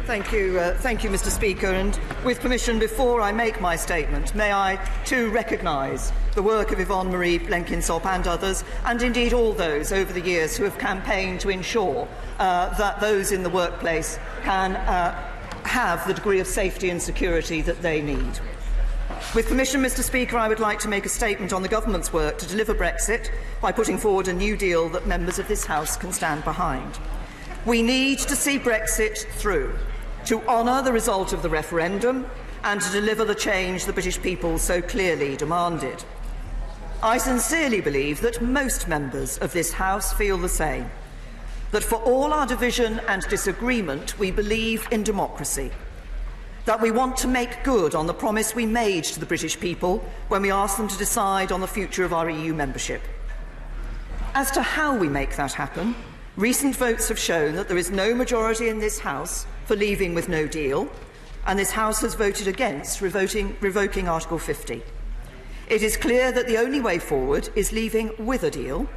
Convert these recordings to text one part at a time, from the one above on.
Thank you, Mr. Speaker. And with permission, before I make my statement, may I too recognise the work of Yvonne Marie Blenkinsop and others, and indeed all those over the years who have campaigned to ensure that those in the workplace can have the degree of safety and security that they need. With permission, Mr. Speaker, I would like to make a statement on the Government's work to deliver Brexit by putting forward a new deal that members of this House can stand behind. We need to see Brexit through, to honour the result of the referendum and to deliver the change the British people so clearly demanded. I sincerely believe that most members of this House feel the same, that for all our division and disagreement, we believe in democracy, that we want to make good on the promise we made to the British people when we asked them to decide on the future of our EU membership. As to how we make that happen, recent votes have shown that there is no majority in this House for leaving with no deal, and this House has voted against revoking Article 50. It is clear that the only way forward is leaving with a deal,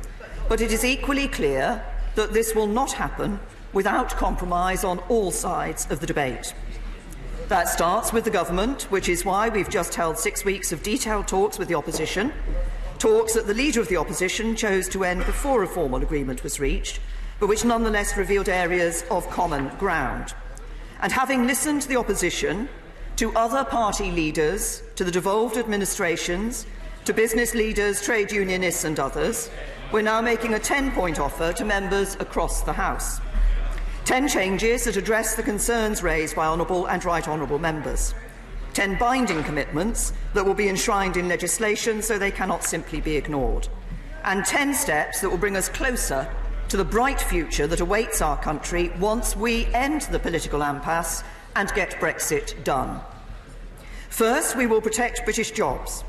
but it is equally clear that this will not happen without compromise on all sides of the debate. That starts with the Government, which is why we've just held 6 weeks of detailed talks with the opposition, talks that the Leader of the Opposition chose to end before a formal agreement was reached, but which nonetheless revealed areas of common ground. And having listened to the opposition, to other party leaders, to the devolved administrations, to business leaders, trade unionists and others, we're now making a 10-point offer to members across the House. 10 changes that address the concerns raised by honourable and right honourable members. 10 binding commitments that will be enshrined in legislation so they cannot simply be ignored. And 10 steps that will bring us closer to the bright future that awaits our country once we end the political impasse and get Brexit done. First, we will protect British jobs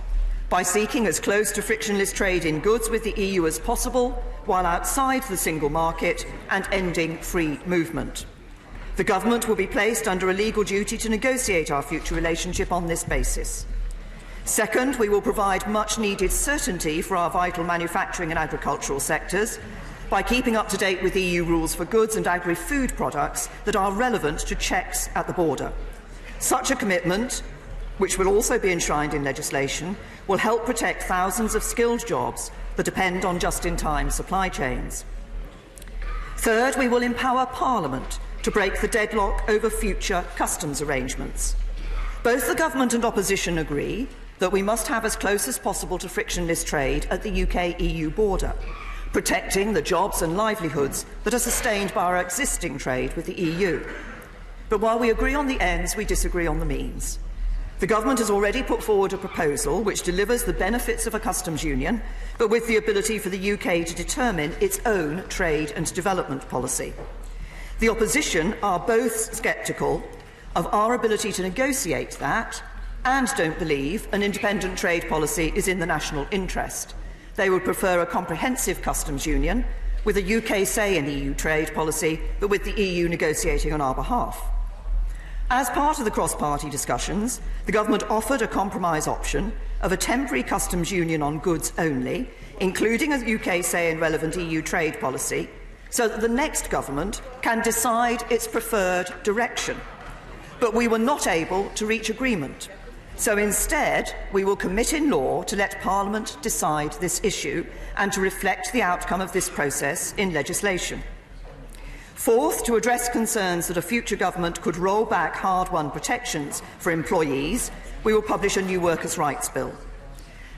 by seeking as close to frictionless trade in goods with the EU as possible while outside the single market and ending free movement. The Government will be placed under a legal duty to negotiate our future relationship on this basis. Second, we will provide much-needed certainty for our vital manufacturing and agricultural sectors by keeping up to date with EU rules for goods and agri-food products that are relevant to checks at the border. Such a commitment, which will also be enshrined in legislation, will help protect thousands of skilled jobs that depend on just-in-time supply chains. Third, we will empower Parliament to break the deadlock over future customs arrangements. Both the Government and opposition agree that we must have as close as possible to frictionless trade at the UK-EU border, protecting the jobs and livelihoods that are sustained by our existing trade with the EU. But while we agree on the ends, we disagree on the means. The Government has already put forward a proposal which delivers the benefits of a customs union, but with the ability for the UK to determine its own trade and development policy. The opposition are both sceptical of our ability to negotiate that and don't believe an independent trade policy is in the national interest. They would prefer a comprehensive customs union with a UK say in EU trade policy, but with the EU negotiating on our behalf. As part of the cross-party discussions, the Government offered a compromise option of a temporary customs union on goods only, including a UK say in relevant EU trade policy, so that the next Government can decide its preferred direction. But we were not able to reach agreement. So instead, we will commit in law to let Parliament decide this issue and to reflect the outcome of this process in legislation. Fourth, to address concerns that a future Government could roll back hard-won protections for employees, we will publish a new workers' rights bill.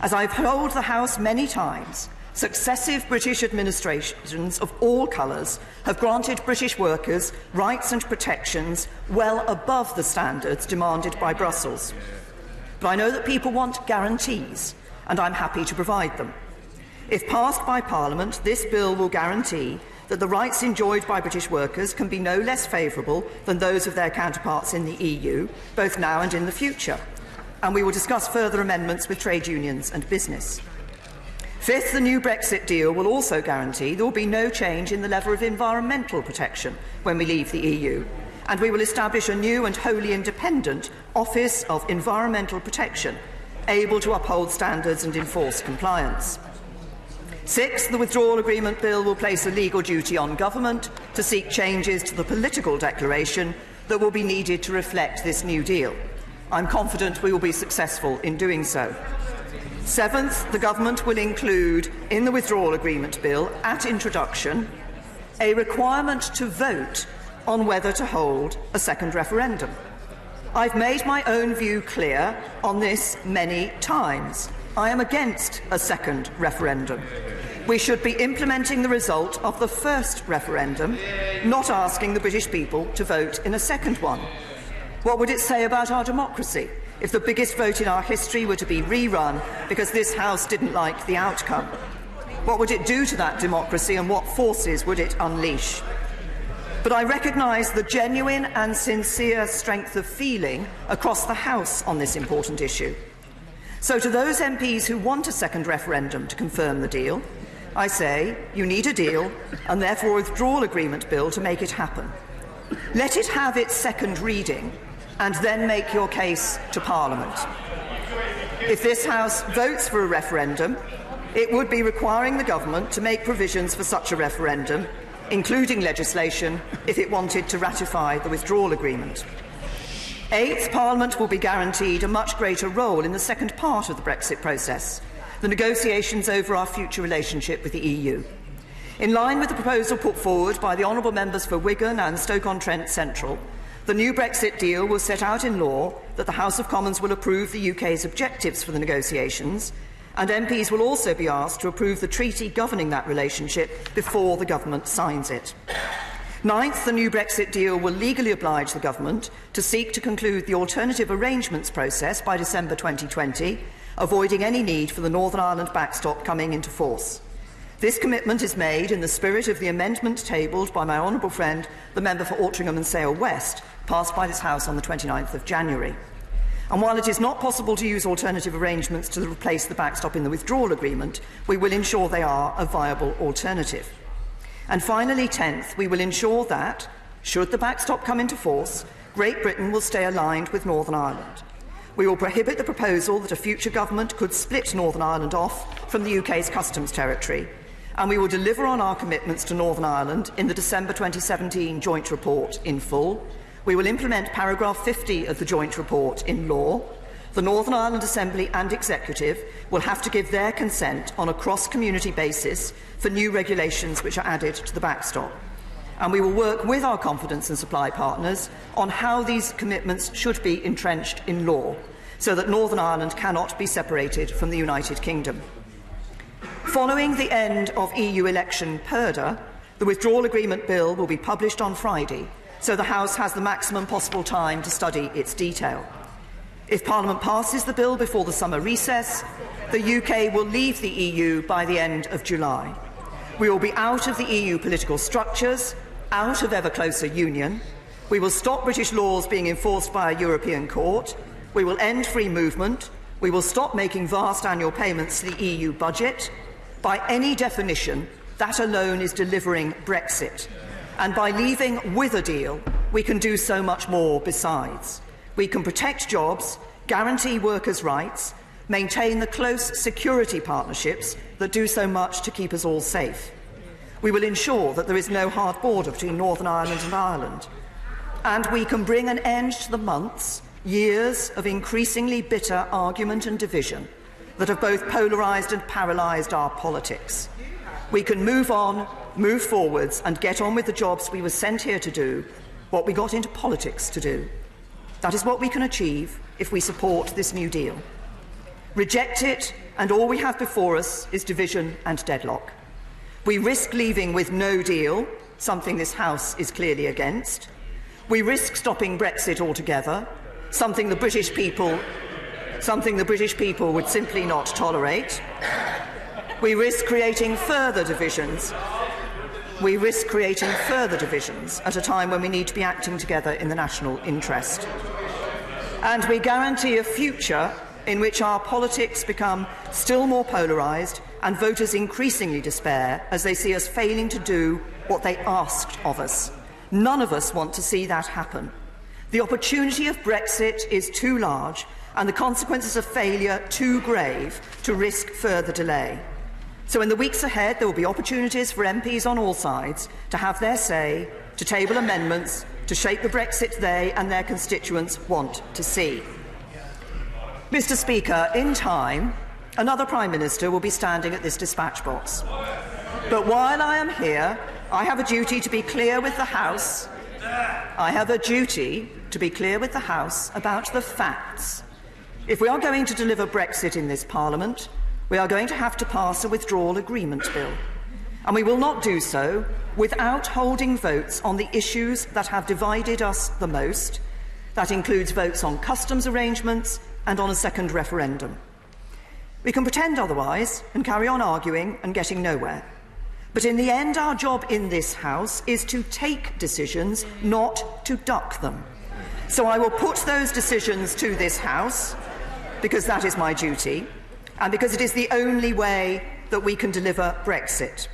As I've told the House many times, successive British administrations of all colours have granted British workers rights and protections well above the standards demanded by Brussels. But I know that people want guarantees, and I'm happy to provide them. If passed by Parliament, this bill will guarantee that the rights enjoyed by British workers can be no less favourable than those of their counterparts in the EU, both now and in the future. And we will discuss further amendments with trade unions and business. Fifth, the new Brexit deal will also guarantee there will be no change in the level of environmental protection when we leave the EU, and we will establish a new and wholly independent Office of Environmental Protection, able to uphold standards and enforce compliance. Sixth, the Withdrawal Agreement Bill will place a legal duty on Government to seek changes to the political declaration that will be needed to reflect this new deal. I'm confident we will be successful in doing so. Seventh, the Government will include in the Withdrawal Agreement Bill, at introduction, a requirement to vote on whether to hold a second referendum. I've made my own view clear on this many times. I am against a second referendum. We should be implementing the result of the first referendum, not asking the British people to vote in a second one. What would it say about our democracy if the biggest vote in our history were to be rerun because this House didn't like the outcome? What would it do to that democracy, and what forces would it unleash? But I recognise the genuine and sincere strength of feeling across the House on this important issue. So to those MPs who want a second referendum to confirm the deal, I say you need a deal and therefore a withdrawal agreement bill to make it happen. Let it have its second reading and then make your case to Parliament. If this House votes for a referendum, it would be requiring the Government to make provisions for such a referendum, including legislation, if it wanted to ratify the withdrawal agreement. Eighth, Parliament will be guaranteed a much greater role in the second part of the Brexit process, the negotiations over our future relationship with the EU. In line with the proposal put forward by the honourable members for Wigan and Stoke-on-Trent Central, the new Brexit deal will set out in law that the House of Commons will approve the UK's objectives for the negotiations, and MPs will also be asked to approve the treaty governing that relationship before the Government signs it. Ninth, the new Brexit deal will legally oblige the Government to seek to conclude the alternative arrangements process by December 2020, avoiding any need for the Northern Ireland backstop coming into force. This commitment is made in the spirit of the amendment tabled by my honourable friend, the member for Altrincham and Sale West, passed by this House on the 29th of January. And while it is not possible to use alternative arrangements to replace the backstop in the withdrawal agreement, we will ensure they are a viable alternative. And finally, 10th, we will ensure that, should the backstop come into force, Great Britain will stay aligned with Northern Ireland. We will prohibit the proposal that a future government could split Northern Ireland off from the UK's customs territory, and we will deliver on our commitments to Northern Ireland in the December 2017 joint report in full. We will implement paragraph 50 of the joint report in law. The Northern Ireland Assembly and Executive will have to give their consent on a cross-community basis for new regulations which are added to the backstop. And we will work with our confidence and supply partners on how these commitments should be entrenched in law, so that Northern Ireland cannot be separated from the United Kingdom. Following the end of EU election purdah, the Withdrawal Agreement Bill will be published on Friday, so the House has the maximum possible time to study its detail. If Parliament passes the bill before the summer recess, the UK will leave the EU by the end of July. We will be out of the EU political structures, out of ever closer union. We will stop British laws being enforced by a European court. We will end free movement. We will stop making vast annual payments to the EU budget. By any definition, that alone is delivering Brexit. And by leaving with a deal, we can do so much more besides. We can protect jobs, guarantee workers' rights, maintain the close security partnerships that do so much to keep us all safe. We will ensure that there is no hard border between Northern Ireland and Ireland. And we can bring an end to the months, years of increasingly bitter argument and division that have both polarised and paralysed our politics. We can move on, move forwards and get on with the jobs we were sent here to do, what we got into politics to do. That is what we can achieve if we support this new deal. Reject it, and all we have before us is division and deadlock. We risk leaving with no deal, something this House is clearly against. We risk stopping Brexit altogether, something the British people would simply not tolerate. We risk creating further divisions. We risk creating further divisions at a time when we need to be acting together in the national interest. And we guarantee a future in which our politics become still more polarised and voters increasingly despair as they see us failing to do what they asked of us. None of us want to see that happen. The opportunity of Brexit is too large and the consequences of failure too grave to risk further delay. So in the weeks ahead, there will be opportunities for MPs on all sides to have their say, to table amendments, to shape the Brexit they and their constituents want to see. Mr. Speaker, in time, another Prime Minister will be standing at this dispatch box. But while I am here, I have a duty to be clear with the House. I have a duty to be clear with the House about the facts. If we are going to deliver Brexit in this Parliament, we are going to have to pass a withdrawal agreement bill. And we will not do so without holding votes on the issues that have divided us the most. That includes votes on customs arrangements and on a second referendum. We can pretend otherwise and carry on arguing and getting nowhere. But in the end, our job in this House is to take decisions, not to duck them. So I will put those decisions to this House, because that is my duty, and because it is the only way that we can deliver Brexit.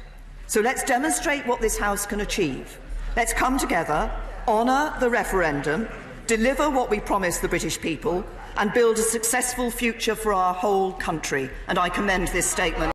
So let's demonstrate what this House can achieve. Let's come together, honour the referendum, deliver what we promised the British people, and build a successful future for our whole country. And I commend this statement.